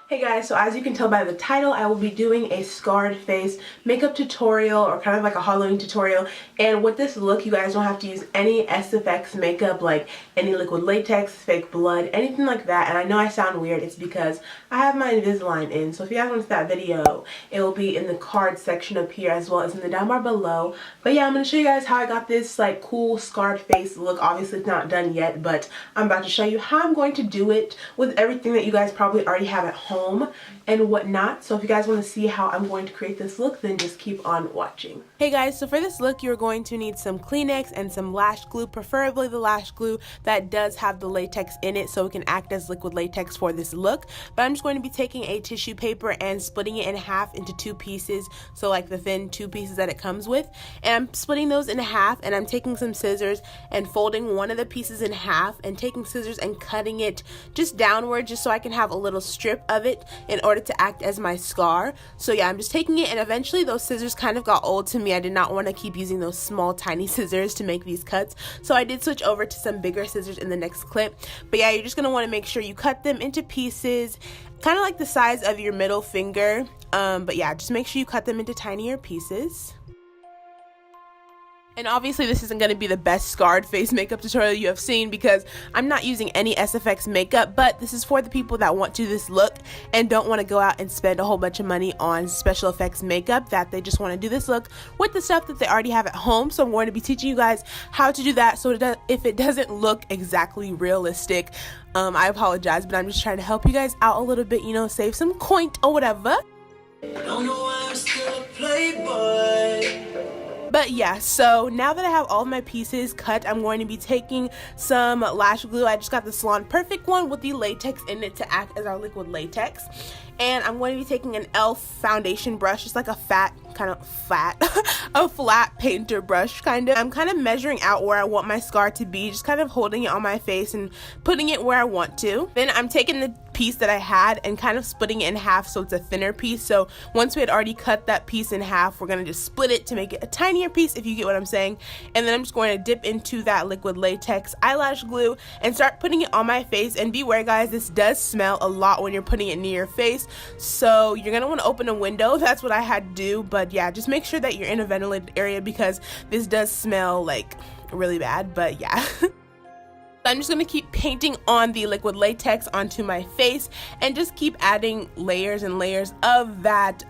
Hey guys, so as you can tell by the title, I will be doing a scarred face makeup tutorial, or kind of like a Halloween tutorial. And with this look, you guys don't have to use any SFX makeup, like any liquid latex, fake blood, anything like that. And I know I sound weird, it's because I have my Invisalign in. So if you guys want to see that video, it will be in the card section up here as well as in the down bar below. But yeah, I'm going to show you guys how I got this like cool scarred face look. Obviously it's not done yet, but I'm about to show you how I'm going to do it with everything that you guys probably already have at home and whatnot. So if you guys want to see how I'm going to create this look, then just keep on watching. Hey guys, so for this look you're going to need some Kleenex and some lash glue, preferably the lash glue that does have the latex in it so it can act as liquid latex for this look. But I'm just going to be taking a tissue paper and splitting it in half into two pieces, so like the thin two pieces that it comes with, and I'm splitting those in half, and I'm taking some scissors and folding one of the pieces in half and taking scissors and cutting it just downward just so I can have a little strip of it in order to act as my scar. So yeah, I'm just taking it, and eventually those scissors kind of got old to me. I did not want to keep using those small tiny scissors to make these cuts, so I did switch over to some bigger scissors in the next clip. But yeah, you're just going to want to make sure you cut them into pieces kind of like the size of your middle finger, but yeah, just make sure you cut them into tinier pieces. And obviously this isn't going to be the best scarred face makeup tutorial you have seen because I'm not using any SFX makeup, but this is for the people that want to do this look and don't want to go out and spend a whole bunch of money on special effects makeup, that they just want to do this look with the stuff that they already have at home. So I'm going to be teaching you guys how to do that, so if it doesn't look exactly realistic, I apologize, but I'm just trying to help you guys out a little bit, you know, save some coin or whatever. Don't know why I'm still a playboy. But yeah, so now that I have all of my pieces cut, I'm going to be taking some lash glue. I just got the Salon Perfect one with the latex in it to act as our liquid latex. And I'm going to be taking an e.l.f. foundation brush, just like a a flat painter brush kind of. I'm kind of measuring out where I want my scar to be, just kind of holding it on my face and putting it where I want to. Then I'm taking the piece that I had and kind of splitting it in half so it's a thinner piece. So once we had already cut that piece in half, we're going to just split it to make it a tinier piece, if you get what I'm saying. And then I'm just going to dip into that liquid latex eyelash glue and start putting it on my face. And beware guys, this does smell a lot when you're putting it near your face, so you're going to want to open a window. That's what I had to do. But yeah, just make sure that you're in a ventilated area because this does smell like really bad. But yeah. I'm just going to keep painting on the liquid latex onto my face and just keep adding layers and layers of that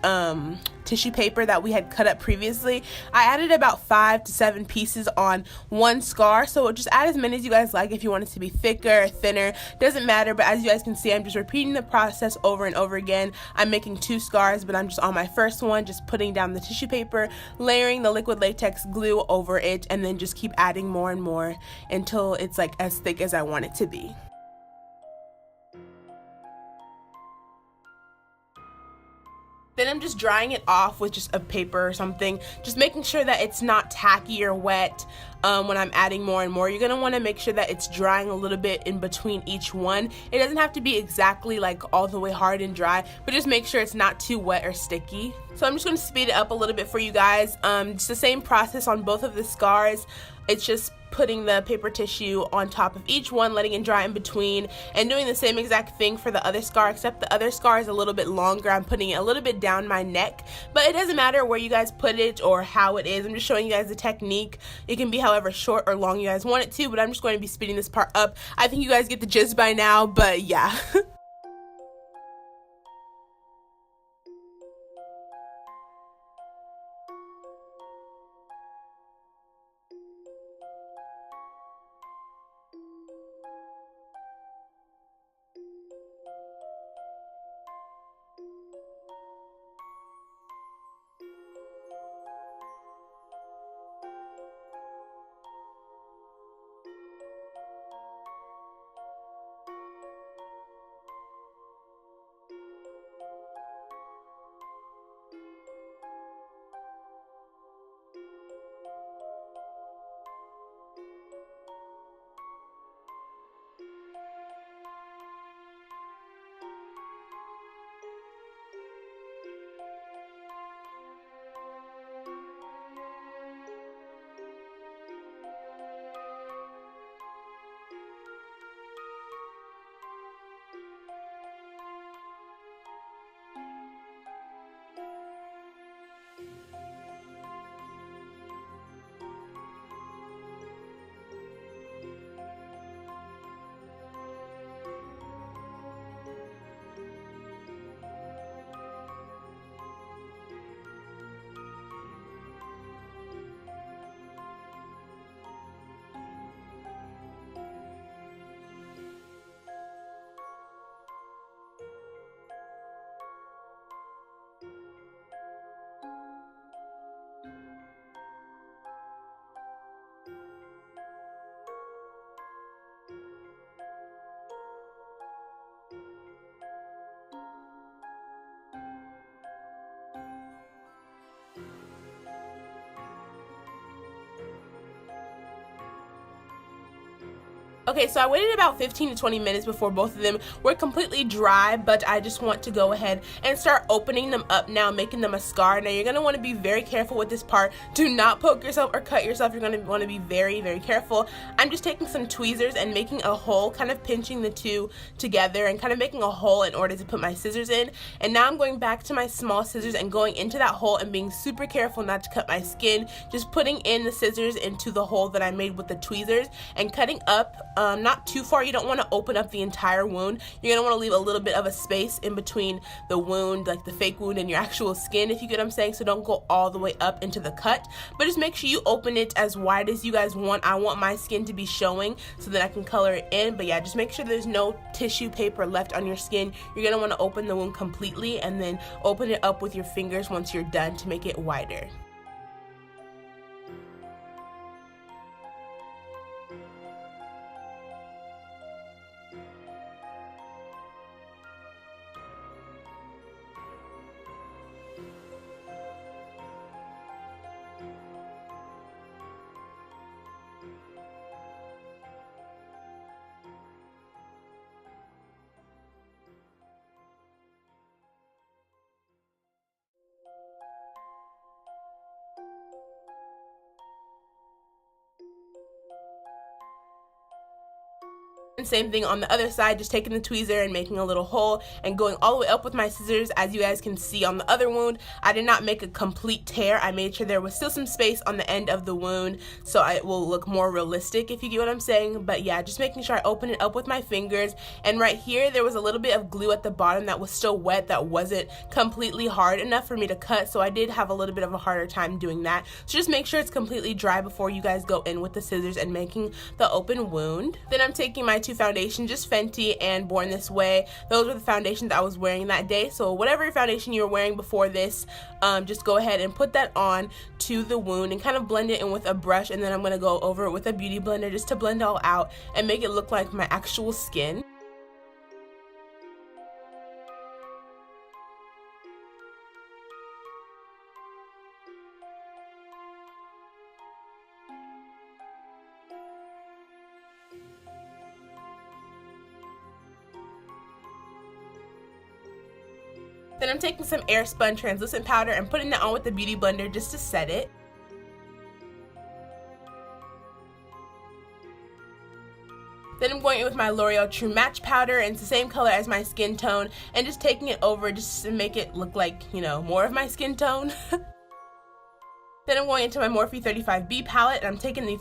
tissue paper that we had cut up previously. I added about 5 to 7 pieces on one scar, so just add as many as you guys like. If you want it to be thicker, thinner, doesn't matter. But as you guys can see, I'm just repeating the process over and over again. I'm making 2 scars, but I'm just on my first one, just putting down the tissue paper, layering the liquid latex glue over it, and then just keep adding more and more until it's like as thick as I want it to be. Then I'm just drying it off with just a paper or something, just making sure that it's not tacky or wet when I'm adding more and more. You're going to want to make sure that it's drying a little bit in between each one. It doesn't have to be exactly like all the way hard and dry, but just make sure it's not too wet or sticky. So I'm just going to speed it up a little bit for you guys. It's the same process on both of the scars. It's just putting the paper tissue on top of each one, letting it dry in between, and doing the same exact thing for the other scar, except the other scar is a little bit longer. I'm putting it a little bit down my neck, but it doesn't matter where you guys put it or how it is. I'm just showing you guys the technique. It can be however short or long you guys want it to, but I'm just going to be speeding this part up. I think you guys get the gist by now, but yeah. Okay, so I waited about 15 to 20 minutes before both of them were completely dry, but I just want to go ahead and start opening them up now, making them a scar. Now you're going to want to be very careful with this part. Do not poke yourself or cut yourself. You're going to want to be very, very careful. I'm just taking some tweezers and making a hole, kind of pinching the two together and kind of making a hole in order to put my scissors in. And now I'm going back to my small scissors and going into that hole and being super careful not to cut my skin. Just putting in the scissors into the hole that I made with the tweezers and cutting up. Not too far. You don't want to open up the entire wound. You're going to want to leave a little bit of a space in between the wound, like the fake wound, and your actual skin, if you get what I'm saying. So don't go all the way up into the cut, but just make sure you open it as wide as you guys want. I want my skin to be showing so that I can color it in, but yeah, just make sure there's no tissue paper left on your skin. You're going to want to open the wound completely and then open it up with your fingers once you're done to make it wider. And same thing on the other side, just taking the tweezer and making a little hole and going all the way up with my scissors. As you guys can see on the other wound, I did not make a complete tear. I made sure there was still some space on the end of the wound so it will look more realistic, if you get what I'm saying. But yeah, just making sure I open it up with my fingers. And right here, there was a little bit of glue at the bottom that was still wet, that wasn't completely hard enough for me to cut, so I did have a little bit of a harder time doing that. So just make sure it's completely dry before you guys go in with the scissors and making the open wound. Then I'm taking my two foundations, just Fenty and Born This Way. Those were the foundations I was wearing that day, so whatever foundation you were wearing before this, just go ahead and put that on to the wound and kind of blend it in with a brush, and then I'm going to go over it with a beauty blender just to blend it all out and make it look like my actual skin. Then I'm taking some airspun translucent powder and putting that on with the beauty blender just to set it. Then I'm going in with my L'Oreal True Match powder, and it's the same color as my skin tone, and just taking it over just to make it look like, you know, more of my skin tone. Then I'm going into my Morphe 35B palette, and I'm taking the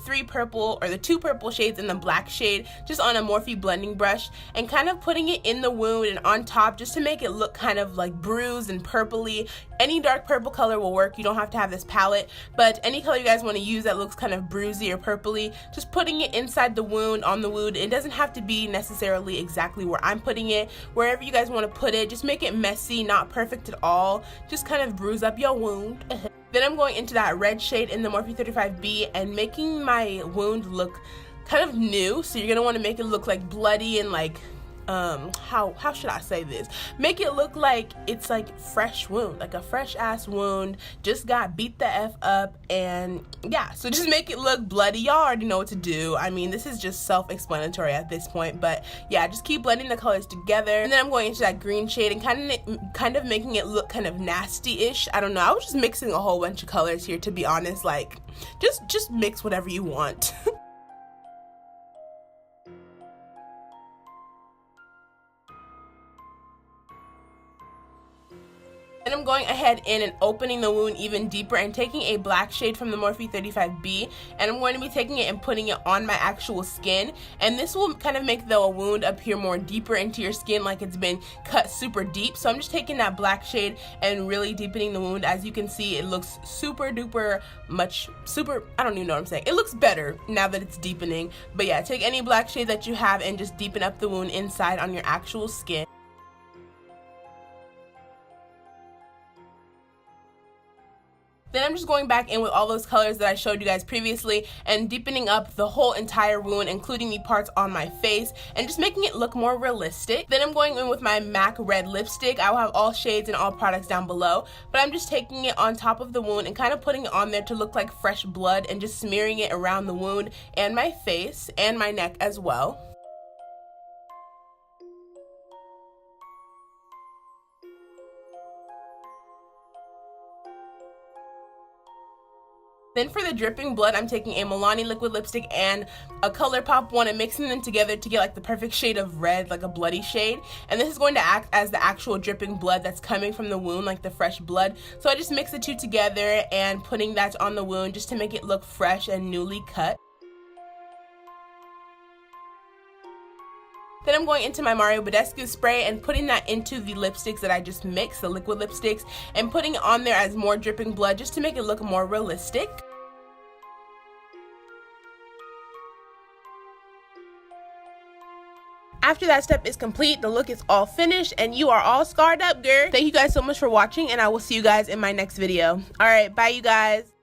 two purple shades and the black shade just on a Morphe blending brush and kind of putting it in the wound and on top just to make it look kind of like bruised and purpley. Any dark purple color will work. You don't have to have this palette, but any color you guys want to use that looks kind of bruisey or purpley, just putting it inside the wound, on the wound. It doesn't have to be necessarily exactly where I'm putting it. Wherever you guys want to put it, just make it messy, not perfect at all. Just kind of bruise up your wound. Then I'm going into that red shade in the Morphe 35B and making my wound look kind of new. So you're going to want to make it look like bloody and like, how should I say this? Make it look like it's like fresh wound, like a fresh ass wound, just got beat the F up, and yeah, so just make it look bloody. Y'all already know what to do. I mean, this is just self-explanatory at this point, but yeah, just keep blending the colors together. And then I'm going into that green shade and kind of making it look kind of nasty-ish. I don't know, I was just mixing a whole bunch of colors here, to be honest. Like, just mix whatever you want. Then I'm going ahead in and opening the wound even deeper and taking a black shade from the Morphe 35B, and I'm going to be taking it and putting it on my actual skin, and this will kind of make the wound appear more deeper into your skin, like it's been cut super deep. So I'm just taking that black shade and really deepening the wound. As you can see, it looks super duper I don't even know what I'm saying. It looks better now that it's deepening. But yeah, take any black shade that you have and just deepen up the wound inside on your actual skin. Then I'm just going back in with all those colors that I showed you guys previously and deepening up the whole entire wound, including the parts on my face, and just making it look more realistic. Then I'm going in with my MAC red lipstick. I will have all shades and all products down below, but I'm just taking it on top of the wound and kind of putting it on there to look like fresh blood and just smearing it around the wound and my face and my neck as well. Then for the dripping blood, I'm taking a Milani liquid lipstick and a ColourPop one and mixing them together to get like the perfect shade of red, like a bloody shade. And this is going to act as the actual dripping blood that's coming from the wound, like the fresh blood. So I just mix the two together and putting that on the wound just to make it look fresh and newly cut. Then I'm going into my Mario Badescu spray and putting that into the lipsticks that I just mixed, the liquid lipsticks, and putting it on there as more dripping blood just to make it look more realistic. After that step is complete, the look is all finished and you are all scarred up, girl. Thank you guys so much for watching, and I will see you guys in my next video. Alright, bye you guys.